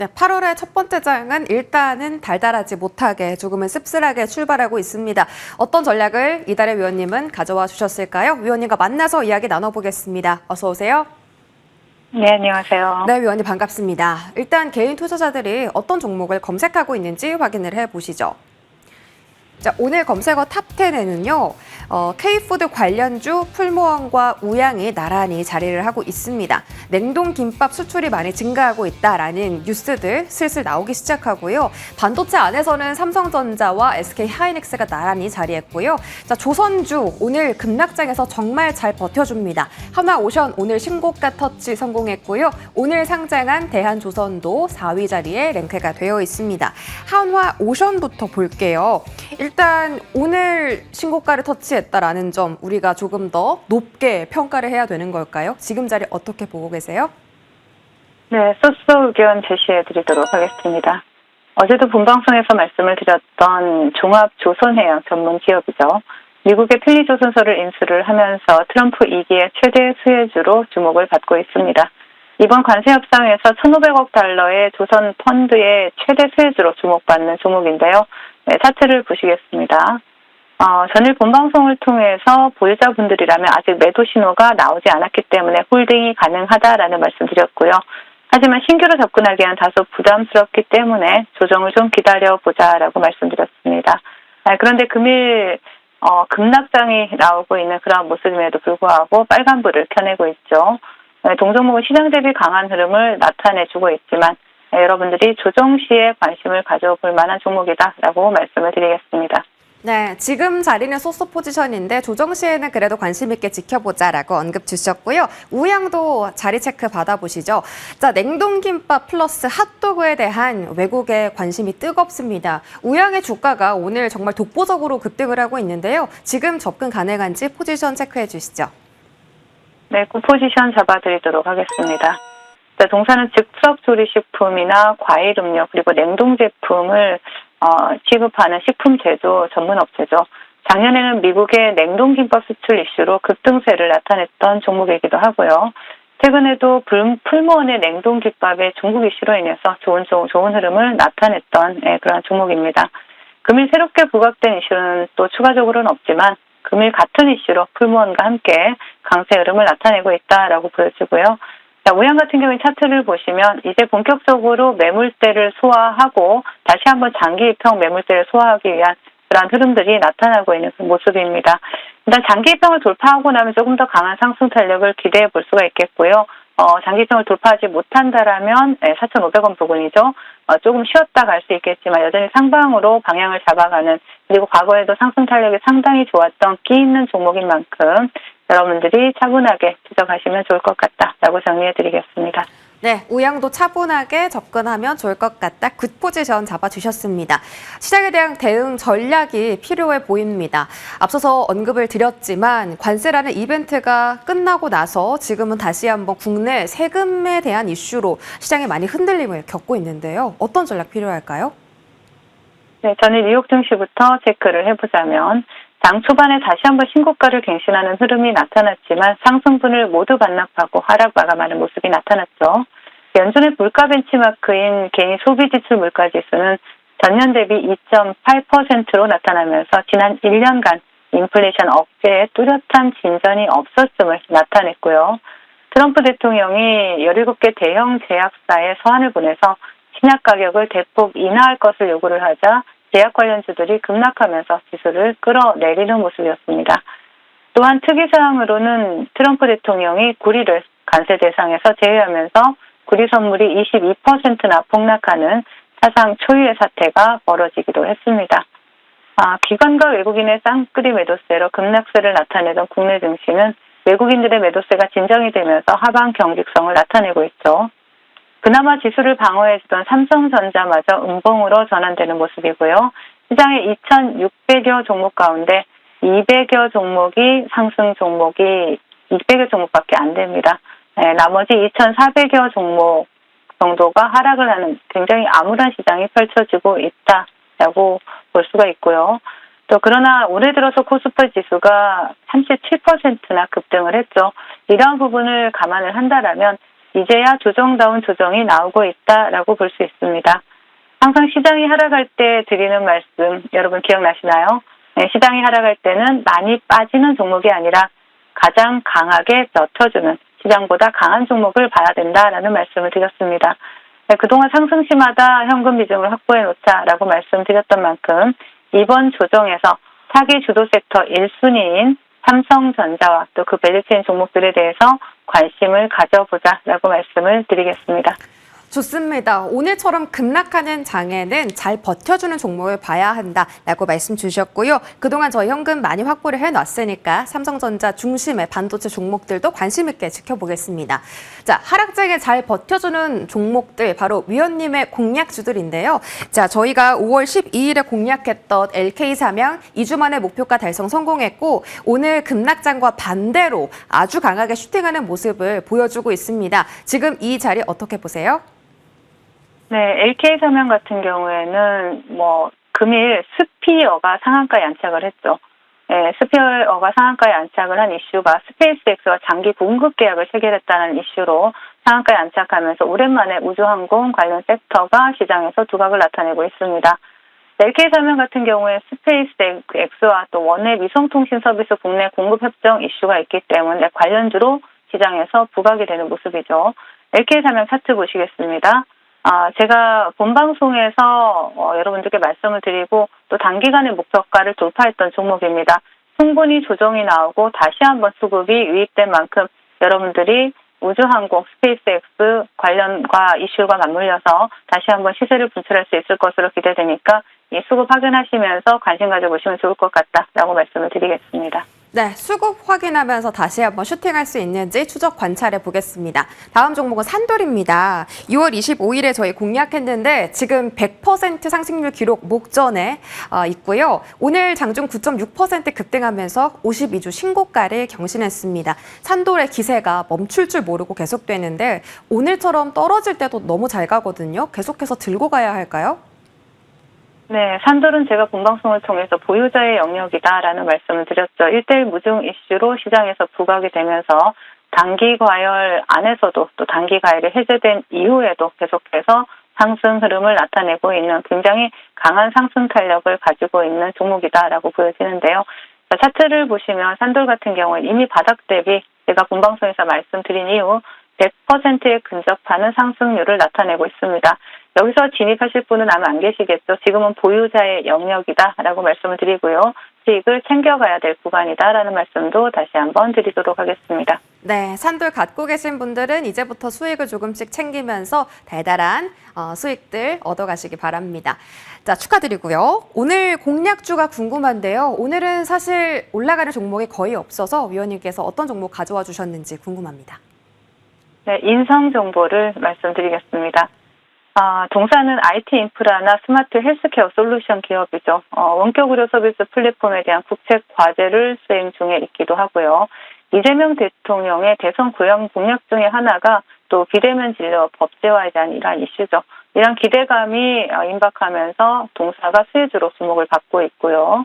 네, 8월의 첫 번째 장은 일단은 달달하지 못하게 조금은 씁쓸하게 출발하고 있습니다. 어떤 전략을 이달의 위원님은 가져와 주셨을까요? 위원님과 만나서 이야기 나눠보겠습니다. 어서 오세요. 네, 안녕하세요. 네, 위원님 반갑습니다. 일단 개인 투자자들이 어떤 종목을 검색하고 있는지 확인을 해보시죠. 자, 오늘 검색어 탑10에는요, K푸드 관련주 풀무원과 우양이 나란히 자리를 하고 있습니다. 냉동 김밥 수출이 많이 증가하고 있다라는 뉴스들 슬슬 나오기 시작하고요. 반도체 안에서는 삼성전자와 SK하이닉스가 나란히 자리했고요. 자, 조선주 오늘 급락장에서 정말 잘 버텨줍니다. 한화오션 오늘 신고가 터치 성공했고요. 오늘 상장한 대한조선도 4위 자리에 랭크가 되어 있습니다. 한화오션부터 볼게요. 일단 오늘 신고가를 터치했다라는 점 우리가 조금 더 높게 평가를 해야 되는 걸까요? 지금 자리 어떻게 보고 계세요? 네, 소스 의견 제시해드리도록 하겠습니다. 어제도 본방송에서 말씀을 드렸던 종합조선해양 전문 기업이죠. 미국의 필리조선소를 인수를 하면서 트럼프 2기의 최대 수혜주로 주목을 받고 있습니다. 이번 관세 협상에서 1,500억 달러의 조선 펀드의 최대 수혜주로 주목받는 종목인데요. 네, 차트를 보시겠습니다. 전일 본방송을 통해서 보유자분들이라면 아직 매도 신호가 나오지 않았기 때문에 홀딩이 가능하다라는 말씀드렸고요. 하지만 신규로 접근하기엔 다소 부담스럽기 때문에 조정을 좀 기다려보자라고 말씀드렸습니다. 그런데 금일 급락장이 나오고 있는 그런 모습임에도 불구하고 빨간불을 켜내고 있죠. 동종목은 시장 대비 강한 흐름을 나타내주고 있지만 여러분들이 조정 시에 관심을 가져볼 만한 종목이다라고 말씀을 드리겠습니다. 네, 지금 자리는 소스 포지션인데 조정 시에는 그래도 관심 있게 지켜보자라고 언급 주셨고요. 우양도 자리 체크 받아보시죠. 자, 냉동김밥 플러스 핫도그에 대한 외국의 관심이 뜨겁습니다. 우양의 주가가 오늘 정말 독보적으로 급등을 하고 있는데요. 지금 접근 가능한지 포지션 체크해 주시죠. 네, 포지션 잡아드리도록 하겠습니다. 자, 동사는 즉석 조리식품이나 과일 음료 그리고 냉동 제품을 취급하는 식품 제조 전문 업체죠. 작년에는 미국의 냉동 김밥 수출 이슈로 급등세를 나타냈던 종목이기도 하고요. 최근에도 풀무원의 냉동 김밥의 중국 이슈로 인해서 좋은 흐름을 나타냈던 그런 종목입니다. 금일 새롭게 부각된 이슈는 또 추가적으로는 없지만 금일 같은 이슈로 풀무원과 함께 강세 흐름을 나타내고 있다라고 보여지고요. 자, 우양 같은 경우에 차트를 보시면 이제 본격적으로 매물대를 소화하고 다시 한번 장기 입형 매물대를 소화하기 위한 그러한 흐름들이 나타나고 있는 그 모습입니다. 일단 장기 입형을 돌파하고 나면 조금 더 강한 상승 탄력을 기대해 볼 수가 있겠고요. 장기 입형을 돌파하지 못한다라면 4,500원 부근이죠. 조금 쉬었다 갈 수 있겠지만 여전히 상방으로 방향을 잡아가는 그리고 과거에도 상승 탄력이 상당히 좋았던 끼 있는 종목인 만큼 여러분들이 차분하게 추적하시면 좋을 것 같다라고 정리해드리겠습니다. 네, 우양도 차분하게 접근하면 좋을 것 같다. 굿 포지션 잡아주셨습니다. 시장에 대한 대응 전략이 필요해 보입니다. 앞서서 언급을 드렸지만 관세라는 이벤트가 끝나고 나서 지금은 다시 한번 국내 세금에 대한 이슈로 시장에 많이 흔들림을 겪고 있는데요. 어떤 전략 필요할까요? 네, 저는 뉴욕 증시부터 체크를 해보자면 장 초반에 다시 한번 신고가를 갱신하는 흐름이 나타났지만 상승분을 모두 반납하고 하락 마감하는 모습이 나타났죠. 연준의 물가 벤치마크인 개인 소비지출 물가지수는 전년 대비 2.8%로 나타나면서 지난 1년간 인플레이션 억제에 뚜렷한 진전이 없었음을 나타냈고요. 트럼프 대통령이 17개 대형 제약사에 서한을 보내서 신약 가격을 대폭 인하할 것을 요구를 하자 제약 관련주들이 급락하면서 지수를 끌어내리는 모습이었습니다. 또한 특이사항으로는 트럼프 대통령이 구리를 관세 대상에서 제외하면서 구리 선물이 22%나 폭락하는 사상 초유의 사태가 벌어지기도 했습니다. 기관과 외국인의 쌍끌이 매도세로 급락세를 나타내던 국내 증시는 외국인들의 매도세가 진정이 되면서 하방 경직성을 나타내고 있죠. 그나마 지수를 방어해주던 삼성전자마저 음봉으로 전환되는 모습이고요. 시장의 2,600여 종목 가운데 200여 종목이 상승 종목이 200여 종목밖에 안 됩니다. 나머지 2,400여 종목 정도가 하락을 하는 굉장히 암울한 시장이 펼쳐지고 있다라고 볼 수가 있고요. 또 그러나 올해 들어서 코스피 지수가 37%나 급등을 했죠. 이러한 부분을 감안을 한다라면 이제야 조정다운 조정이 나오고 있다라고 볼 수 있습니다. 항상 시장이 하락할 때 드리는 말씀 여러분 기억나시나요? 네, 시장이 하락할 때는 많이 빠지는 종목이 아니라 가장 강하게 버텨주는 시장보다 강한 종목을 봐야 된다라는 말씀을 드렸습니다. 네, 그동안 상승시마다 현금 비중을 확보해 놓자라고 말씀드렸던 만큼 이번 조정에서 사기 주도 섹터 1순위인 삼성전자와 또 그 밸류체인 종목들에 대해서 관심을 가져보자라고 말씀을 드리겠습니다. 좋습니다. 오늘처럼 급락하는 장에는 잘 버텨주는 종목을 봐야 한다라고 말씀 주셨고요. 그동안 저희 현금 많이 확보를 해놨으니까 삼성전자 중심의 반도체 종목들도 관심 있게 지켜보겠습니다. 자, 하락장에 잘 버텨주는 종목들 바로 위원님의 공략주들인데요. 자, 저희가 5월 12일에 공략했던 LK삼양 2주 만에 목표가 달성 성공했고 오늘 급락장과 반대로 아주 강하게 슈팅하는 모습을 보여주고 있습니다. 지금 이 자리 어떻게 보세요? 네, LK삼양 같은 경우에는 금일 스피어가 상한가에 안착을 했죠. 네, 스피어가 상한가에 안착을 한 이슈가 스페이스X와 장기 공급 계약을 체결했다는 이슈로 상한가에 안착하면서 오랜만에 우주항공 관련 섹터가 시장에서 두각을 나타내고 있습니다. LK삼양 같은 경우에 스페이스X와 또 원외 위성통신 서비스 국내 공급 협정 이슈가 있기 때문에 관련주로 시장에서 부각이 되는 모습이죠. LK삼양 차트 보시겠습니다. 제가 본 방송에서 여러분들께 말씀을 드리고 또 단기간의 목표가를 돌파했던 종목입니다. 충분히 조정이 나오고 다시 한번 수급이 유입된 만큼 여러분들이 우주항공 스페이스X 관련과 이슈가 맞물려서 다시 한번 시세를 분출할 수 있을 것으로 기대되니까 이 수급 확인하시면서 관심 가져보시면 좋을 것 같다라고 말씀을 드리겠습니다. 네, 수급 확인하면서 다시 한번 슈팅할 수 있는지 추적 관찰해 보겠습니다. 다음 종목은 산돌입니다. 6월 25일에 저희 공략했는데 지금 100% 상승률 기록 목전에 있고요. 오늘 장중 9.6% 급등하면서 52주 신고가를 경신했습니다. 산돌의 기세가 멈출 줄 모르고 계속되는데 오늘처럼 떨어질 때도 너무 잘 가거든요. 계속해서 들고 가야 할까요? 네, 산돌은 제가 본 방송을 통해서 보유자의 영역이다라는 말씀을 드렸죠. 1대1 무중 이슈로 시장에서 부각이 되면서 단기 과열 안에서도 또 단기 과열이 해제된 이후에도 계속해서 상승 흐름을 나타내고 있는 굉장히 강한 상승 탄력을 가지고 있는 종목이다라고 보여지는데요. 차트를 보시면 산돌 같은 경우는 이미 바닥 대비 제가 본 방송에서 말씀드린 이후 100%에 근접하는 상승률을 나타내고 있습니다. 여기서 진입하실 분은 아마 안 계시겠죠. 지금은 보유자의 영역이다라고 말씀을 드리고요. 수익을 챙겨가야 될 구간이다라는 말씀도 다시 한번 드리도록 하겠습니다. 네, 산돌 갖고 계신 분들은 이제부터 수익을 조금씩 챙기면서 달달한 수익들 얻어가시기 바랍니다. 자, 축하드리고요. 오늘 공략주가 궁금한데요. 오늘은 사실 올라가는 종목이 거의 없어서 위원님께서 어떤 종목 가져와 주셨는지 궁금합니다. 네, 인성 정보를 말씀드리겠습니다. 동사는 IT 인프라나 스마트 헬스케어 솔루션 기업이죠. 원격 의료 서비스 플랫폼에 대한 국책 과제를 수행 중에 있기도 하고요. 이재명 대통령의 대선 구형 공약 중에 하나가 또 비대면 진료 법제화에 대한 이러한 이슈죠. 이런 기대감이 임박하면서 동사가 수혜주로 주목을 받고 있고요.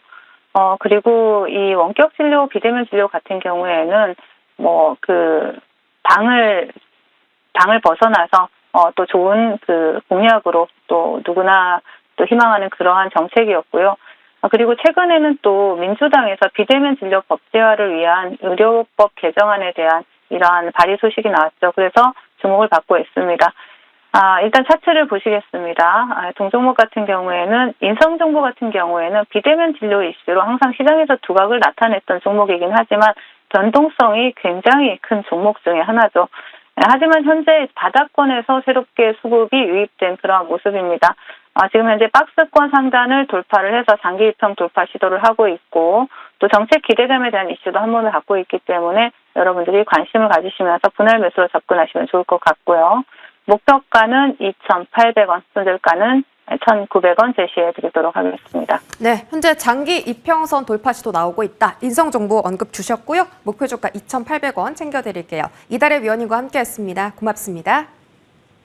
그리고 이 원격 진료, 비대면 진료 같은 경우에는 당을 벗어나서 또 좋은 공약으로 또 누구나 또 희망하는 그러한 정책이었고요. 그리고 최근에는 또 민주당에서 비대면 진료 법제화를 위한 의료법 개정안에 대한 이러한 발의 소식이 나왔죠. 그래서 주목을 받고 있습니다. 일단 차트를 보시겠습니다. 동종목 같은 경우에는 인성정보 같은 경우에는 비대면 진료 이슈로 항상 시장에서 두각을 나타냈던 종목이긴 하지만 변동성이 굉장히 큰 종목 중에 하나죠. 하지만 현재 바닥권에서 새롭게 수급이 유입된 그러한 모습입니다. 지금 현재 박스권 상단을 돌파를 해서 장기 입형 돌파 시도를 하고 있고 또 정책 기대감에 대한 이슈도 한 번을 갖고 있기 때문에 여러분들이 관심을 가지시면서 분할 매수로 접근하시면 좋을 것 같고요. 목표가는 2,800원, 손절가는 1,900원 제시해 드리도록 하겠습니다. 네, 현재 장기 이평선 돌파 시도 나오고 있다. 인성정보 언급 주셨고요. 목표 주가 2,800원 챙겨드릴게요. 이달의 위원님과 함께했습니다. 고맙습니다.